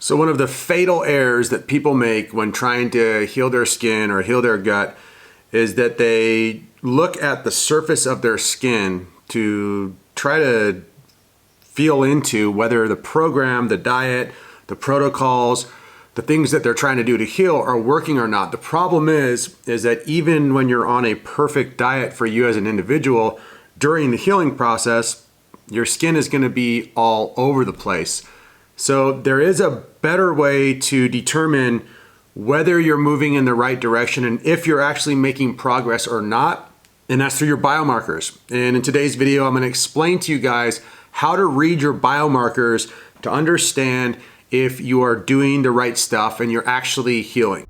So one of the fatal errors that people make when trying to heal their skin or heal their gut is that they look at the surface of their skin to try to feel into whether the program, the diet, the protocols, the things that they're trying to do to heal are working or not. The problem is that even when you're on a perfect diet for you as an individual, during the healing process, your skin is going to be all over the place. So there is a better way to determine whether you're moving in the right direction and if you're actually making progress or not, and that's through your biomarkers. And in today's video, I'm going to explain to you guys how to read your biomarkers to understand if you are doing the right stuff and you're actually healing.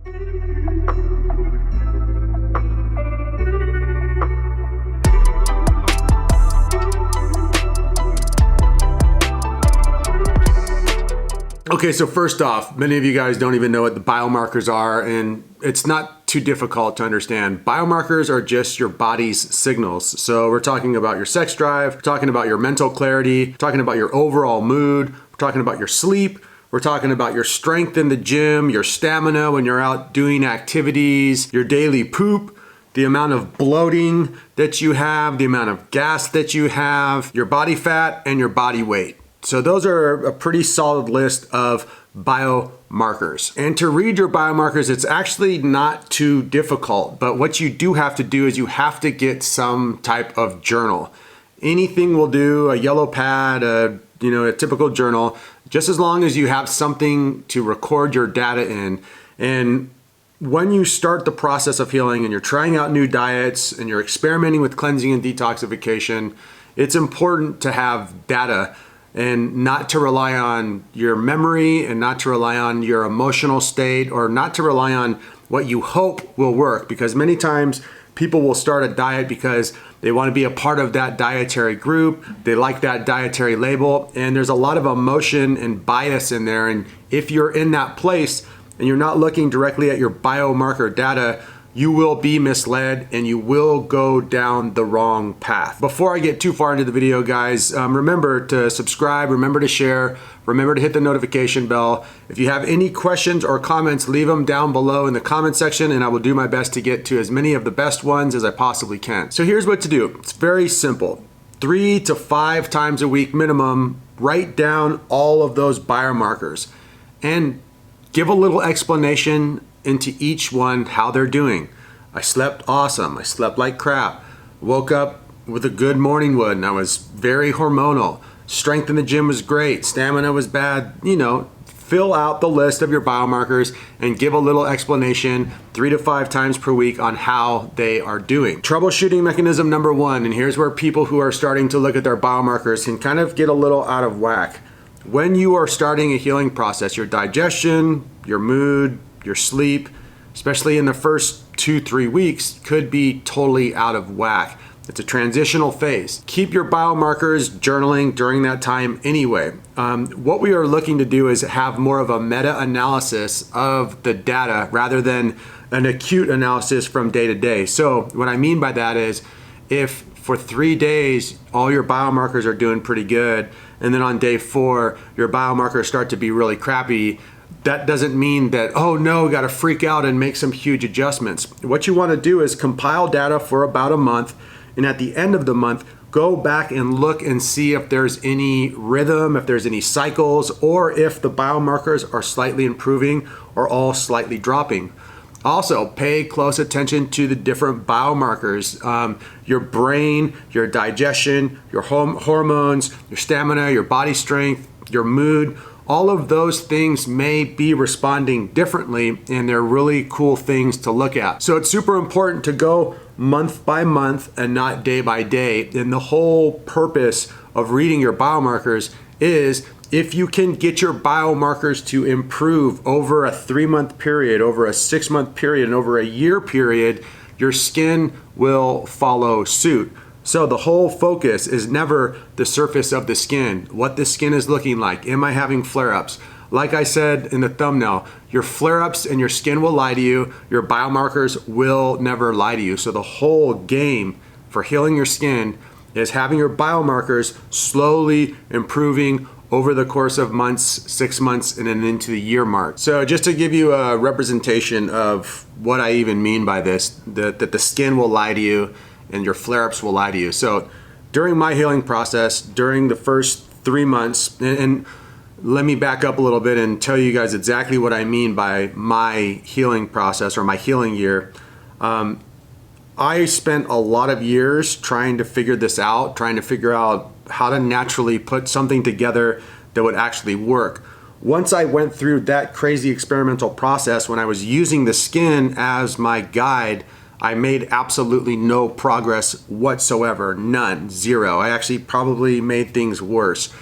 Okay, so first off, many of you guys don't even know what the biomarkers are, and it's not too difficult to understand. Biomarkers are just your body's signals. So we're talking about your sex drive, we're talking about your mental clarity, we're talking about your overall mood, we're talking about your sleep, we're talking about your strength in the gym, your stamina when you're out doing activities, your daily poop, the amount of bloating that you have, the amount of gas that you have, your body fat, and your body weight. So those are a pretty solid list of biomarkers. And to read your biomarkers, it's actually not too difficult, but what you do have to do is you have to get some type of journal. Anything will do, a yellow pad, a typical journal, just as long as you have something to record your data in. And when you start the process of healing and you're trying out new diets and you're experimenting with cleansing and detoxification, it's important to have data and not to rely on your memory and not to rely on your emotional state or not to rely on what you hope will work, because many times people will start a diet because they want to be a part of that dietary group, they like that dietary label, and there's a lot of emotion and bias in there. And if you're in that place and you're not looking directly at your biomarker data, you will be misled and you will go down the wrong path. Before I get too far into the video, guys, remember to subscribe, remember to share, remember to hit the notification bell. If you have any questions or comments, leave them down below in the comment section and I will do my best to get to as many of the best ones as I possibly can. So here's what to do. It's very simple. 3 to 5 times a week minimum, write down all of those biomarkers and give a little explanation into each one, how they're doing. I slept awesome. I slept like crap. Woke up with a good morning wood and I was very hormonal. Strength in the gym was great. Stamina was bad. Fill out the list of your biomarkers and give a little explanation 3 to 5 times per week on how they are doing. Troubleshooting mechanism number 1, and here's where people who are starting to look at their biomarkers can kind of get a little out of whack. When you are starting a healing process, your digestion, your mood, your sleep, especially in the first 2-3 weeks, could be totally out of whack. It's a transitional phase. Keep your biomarkers journaling during that time anyway. What we are looking to do is have more of a meta-analysis of the data rather than an acute analysis from day to day. So what I mean by that is if for 3 days all your biomarkers are doing pretty good and then on day 4 your biomarkers start to be really crappy, that doesn't mean that, oh no, got to freak out and make some huge adjustments. What you want to do is compile data for about a month, and at the end of the month, go back and look and see if there's any rhythm, if there's any cycles, or if the biomarkers are slightly improving or all slightly dropping. Also, pay close attention to the different biomarkers. Your brain, your digestion, your hormones, your stamina, your body strength, your mood, all of those things may be responding differently, and they're really cool things to look at. So it's super important to go month by month and not day by day. And the whole purpose of reading your biomarkers is if you can get your biomarkers to improve over a 3-month period, over a 6-month period, and over a year period, your skin will follow suit. So the whole focus is never the surface of the skin, what the skin is looking like. Am I having flare-ups? Like I said in the thumbnail, your flare-ups and your skin will lie to you. Your biomarkers will never lie to you. So the whole game for healing your skin is having your biomarkers slowly improving over the course of months, 6 months, and then into the year mark. So just to give you a representation of what I even mean by this, that the skin will lie to you and your flare-ups will lie to you. So during my healing process, during the first 3 months, and let me back up a little bit and tell you guys exactly what I mean by my healing process or my healing year. I spent a lot of years trying to figure this out, trying to figure out how to naturally put something together that would actually work. Once I went through that crazy experimental process, when I was using the skin as my guide, I made absolutely no progress whatsoever, none, zero. I actually probably made things worse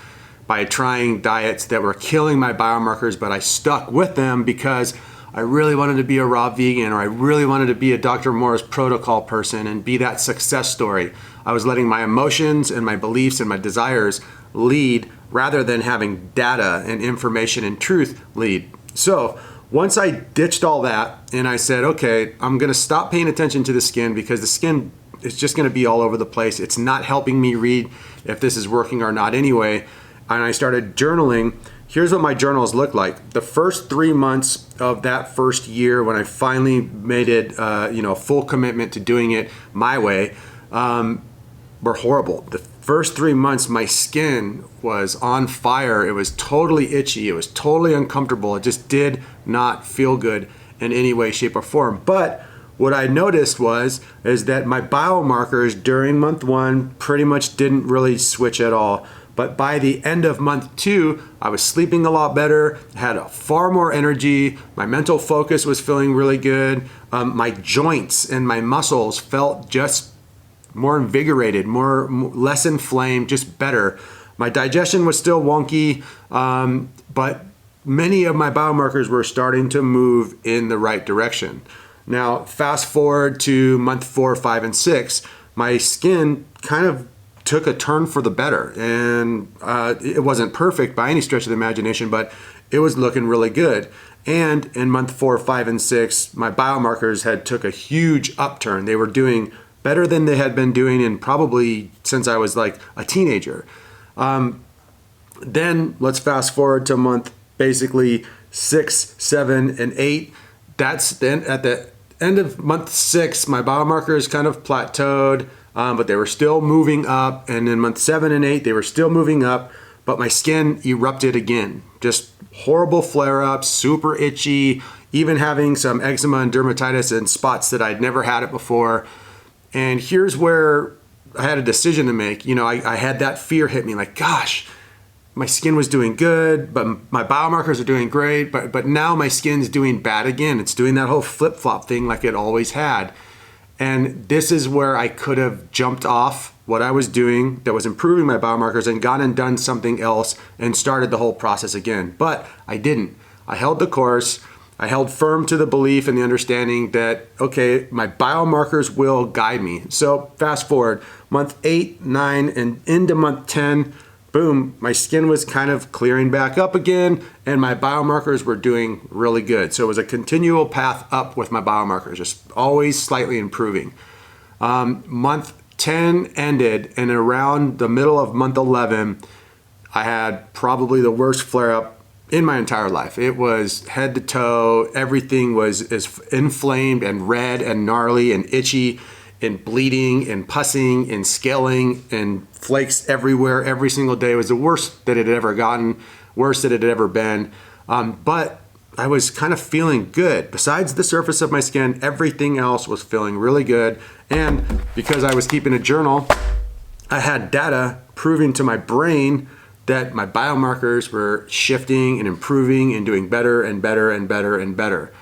by trying diets that were killing my biomarkers, but I stuck with them because I really wanted to be a raw vegan, or I really wanted to be a Dr. Moore's protocol person and be that success story. I was letting my emotions and my beliefs and my desires lead rather than having data and information and truth lead. So once I ditched all that and I said, okay, I'm gonna stop paying attention to the skin because the skin is just gonna be all over the place. It's not helping me read if this is working or not anyway. And I started journaling. Here's what my journals look like. The first 3 months of that first year, when I finally made it, a full commitment to doing it my way, were horrible. The first 3 months, my skin was on fire. It was totally itchy. It was totally uncomfortable. It just did not feel good in any way, shape, or form. But what I noticed is that my biomarkers during month 1 pretty much didn't really switch at all. But by the end of month 2, I was sleeping a lot better, had far more energy, my mental focus was feeling really good, my joints and my muscles felt just more invigorated, less inflamed, just better. My digestion was still wonky, but many of my biomarkers were starting to move in the right direction. Now, fast forward to month 4, 5, and 6, my skin kind of took a turn for the better, and it wasn't perfect by any stretch of the imagination, but it was looking really good. And in month 4, 5, and 6, my biomarkers had took a huge upturn. They were doing better than they had been doing in probably since I was like a teenager. Then let's fast forward to month basically 6, 7, and 8. That's then at the end of month 6, my biomarkers kind of plateaued. But they were still moving up, and in month 7 and 8, they were still moving up, but my skin erupted again. Just horrible flare-ups, super itchy, even having some eczema and dermatitis in spots that I'd never had it before. And here's where I had a decision to make. I had that fear hit me like, gosh, my skin was doing good, but my biomarkers are doing great, but now my skin's doing bad again. It's doing that whole flip-flop thing like it always had. And this is where I could have jumped off what I was doing that was improving my biomarkers and gone and done something else and started the whole process again. But I didn't. I held the course. I held firm to the belief and the understanding that, okay, my biomarkers will guide me. So fast forward, month 8, 9, and into month 10, boom, my skin was kind of clearing back up again, and my biomarkers were doing really good. So it was a continual path up with my biomarkers, just always slightly improving. Month 10 ended, and around the middle of month 11, I had probably the worst flare-up in my entire life. It was head to toe. Everything was as inflamed and red and gnarly and itchy and bleeding and pussing and scaling and flakes everywhere every single day. It was the worst that it had ever gotten, worst that it had ever been. But I was kind of feeling good. Besides the surface of my skin, everything else was feeling really good. And because I was keeping a journal, I had data proving to my brain that my biomarkers were shifting and improving and doing better and better and better and better.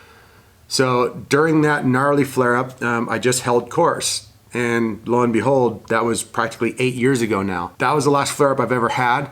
So during that gnarly flare-up, I just held course. And lo and behold, that was practically 8 years ago now. That was the last flare-up I've ever had.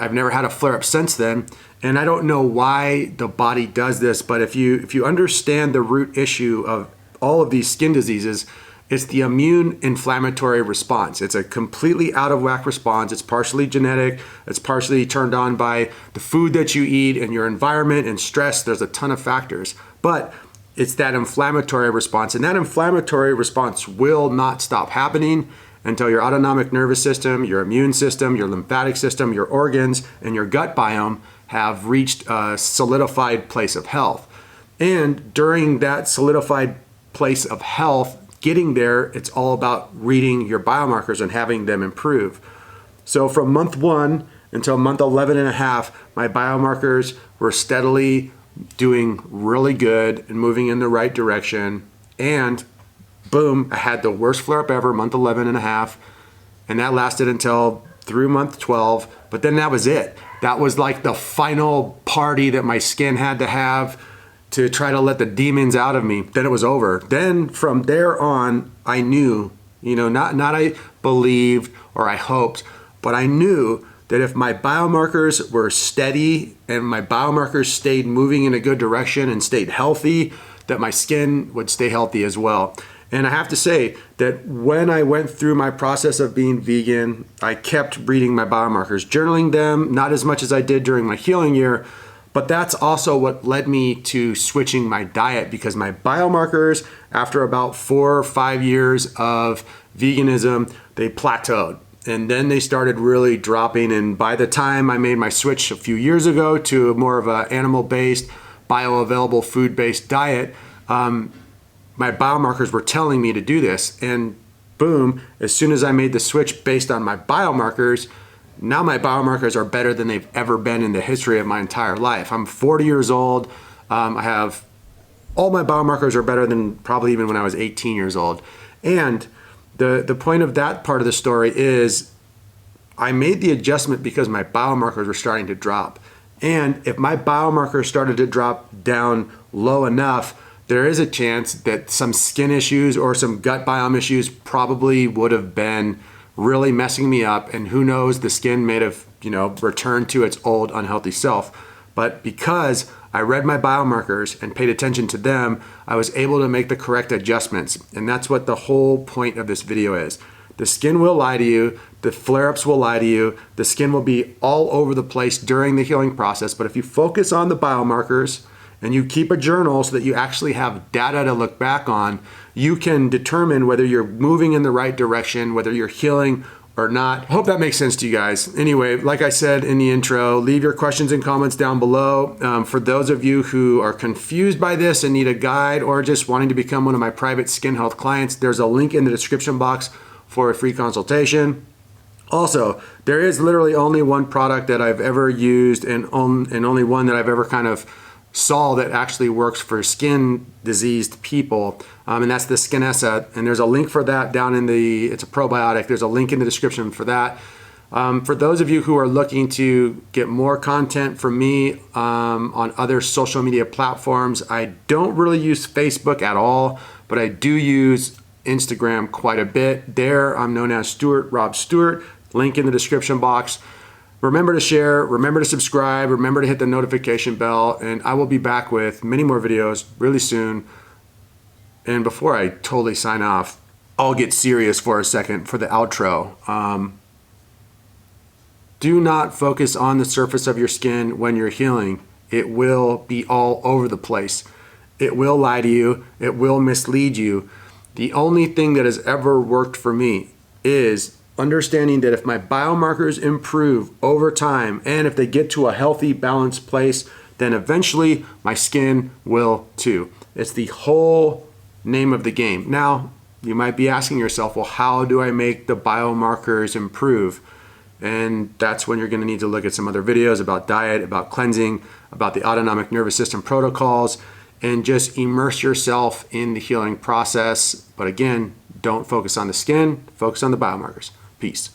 I've never had a flare-up since then. And I don't know why the body does this, but if you understand the root issue of all of these skin diseases, it's the immune inflammatory response. It's a completely out of whack response. It's partially genetic. It's partially turned on by the food that you eat and your environment and stress. There's a ton of factors. But it's that inflammatory response, and that inflammatory response will not stop happening until your autonomic nervous system, your immune system, your lymphatic system, your organs, and your gut biome have reached a solidified place of health. And during that solidified place of health, getting there, it's all about reading your biomarkers and having them improve. So from month 1 until month 11 and a half, my biomarkers were steadily doing really good and moving in the right direction. And boom, I had the worst flare-up ever, month 11 and a half. And that lasted until through month 12. But then that was it. That was like the final party that my skin had to have to try to let the demons out of me. Then it was over. Then from there on, I knew, not I believed or I hoped, but I knew that if my biomarkers were steady and my biomarkers stayed moving in a good direction and stayed healthy, that my skin would stay healthy as well. And I have to say that when I went through my process of being vegan, I kept reading my biomarkers, journaling them, not as much as I did during my healing year, but that's also what led me to switching my diet, because my biomarkers, after about 4 or 5 years of veganism, they plateaued. And then they started really dropping. And by the time I made my switch a few years ago to more of an animal-based, bioavailable, food-based diet, my biomarkers were telling me to do this. And boom, as soon as I made the switch based on my biomarkers, now my biomarkers are better than they've ever been in the history of my entire life. I'm 40 years old. I have all my biomarkers are better than probably even when I was 18 years old. And the point of that part of the story is I made the adjustment because my biomarkers were starting to drop. And if my biomarkers started to drop down low enough, there is a chance that some skin issues or some gut biome issues probably would have been really messing me up. And who knows, the skin may have, returned to its old unhealthy self. But because I read my biomarkers and paid attention to them, I was able to make the correct adjustments. And that's what the whole point of this video is. The skin will lie to you, the flare-ups will lie to you, the skin will be all over the place during the healing process. But if you focus on the biomarkers and you keep a journal so that you actually have data to look back on, you can determine whether you're moving in the right direction, whether you're healing or not. Hope that makes sense to you guys. Anyway, like I said in the intro, leave your questions and comments down below. For those of you who are confused by this and need a guide or just wanting to become one of my private skin health clients, there's a link in the description box for a free consultation. Also, there is literally only one product that I've ever used and only one that I've ever kind of saw that actually works for skin diseased people, and that's the Skinessa. And there's a link for that down in it's a probiotic. There's a link in the description for that. For those of you who are looking to get more content from me on other social media platforms, I don't really use Facebook at all, but I do use Instagram quite a bit. There, I'm known as Rob Stuart. Link in the description box. Remember to share, remember to subscribe, remember to hit the notification bell, and I will be back with many more videos really soon. And before I totally sign off, I'll get serious for a second for the outro. Do not focus on the surface of your skin when you're healing. It will be all over the place. It will lie to you. It will mislead you. The only thing that has ever worked for me is understanding that if my biomarkers improve over time and if they get to a healthy, balanced place, then eventually my skin will too. It's the whole name of the game. Now, you might be asking yourself, well, how do I make the biomarkers improve? And that's when you're going to need to look at some other videos about diet, about cleansing, about the autonomic nervous system protocols, and just immerse yourself in the healing process. But again, don't focus on the skin, focus on the biomarkers. Peace.